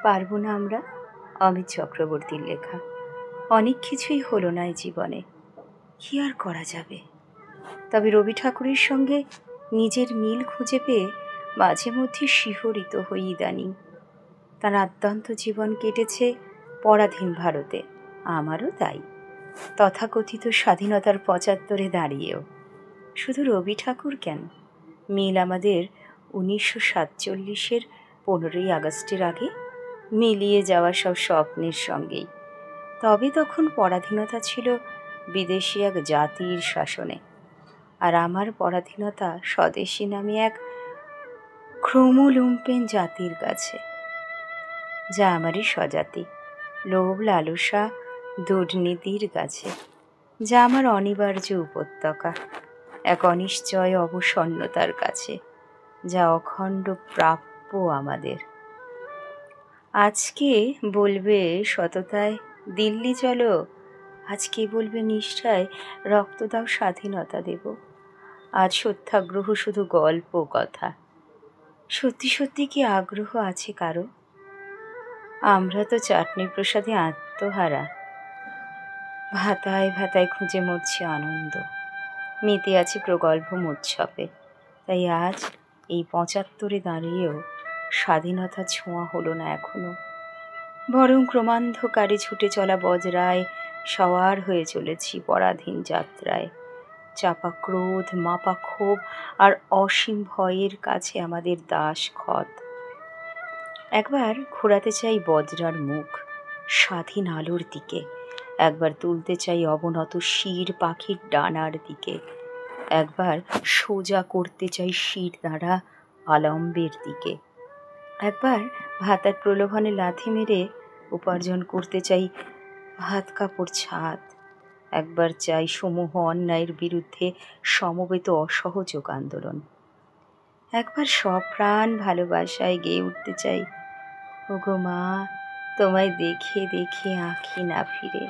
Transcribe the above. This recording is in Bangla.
পারবো না আমরা? অমিত চক্রবর্তীর লেখা। অনেক কিছুই হলো না এই জীবনে, কি আর করা যাবে। তবে রবি ঠাকুরের সঙ্গে নিজের মিল খুঁজে পেয়ে মাঝে মধ্যে শিহরিত হই ইদানিং। তার আদ্যান্ত জীবন কেটেছে পরাধীন ভারতে, আমারও তাই। তথাকথিত স্বাধীনতার ৭৫ দাঁড়িয়েও শুধু রবি ঠাকুর কেন, মিল আমাদের ১৯৪৭-এর ১৫ই আগস্টের আগে মিলিয়ে যাওয়া সব স্বপ্নের সঙ্গেই। তবে তখন পরাধীনতা ছিল বিদেশি এক জাতির শাসনে, আর আমার পরাধীনতা স্বদেশী নামে এক ক্রোমোলুম্পেন জাতির কাছে, যা আমারই স্বজাতি, লোভ লালসা দুর্নীতির কাছে, যা আমার অনিবার্য উপত্যকা, এক অনিশ্চয় অবসন্নতার কাছে, যা অখণ্ড প্রাপ্য আমাদের। আজকে বলবে সততায় দিল্লি চলো, আজকে বলবে নিষ্ঠায় রক্ত দাও স্বাধীনতা দেব। আজ সত্যাগ্রহ শুধু গল্প কথা, সত্যি সত্যি কি আগ্রহ আছে কারো? আমরা তো চাটনি প্রসাদে আত্মহারা, ভাতায় ভাতায় খুঁজে মরছি আনন্দ, মেতে আছে প্রগল্ভ উৎসবে। তাই আজ এই ৭৫-এ দাঁড়িয়েও স্বাধীনতা ছোঁয়া হলো না এখনো, বরং ক্রমান্ধকারে ছুটে চলা বজরায় সওয়ার হয়ে চলেছি পরাধীন যাত্রায়। চাপা ক্রোধ, মাপা ক্ষোভ আর অসীম ভয়ের কাছে আমাদের দাসখত। একবার ঘোরাতে চাই বজরার মুখ স্বাধীন আলোর দিকে, একবার তুলতে চাই অবনত শির পাখির ডানার দিকে, একবার সোজা করতে চাই শির দ্বারা আলম্বের দিকে, একবার ভাতার প্রলোভনে লাথি মেরে উপার্জন করতে চাই ভাত কাপড় ছাদ, একবার চাই সমূহ অন্যায়ের বিরুদ্ধে সমবেত অসহযোগ আন্দোলন, একবার সপ্রাণ ভালোবাসায় গেয়ে উঠতে চাই, ওগো মা তোমায় দেখে দেখে আঁখি না ফিরে।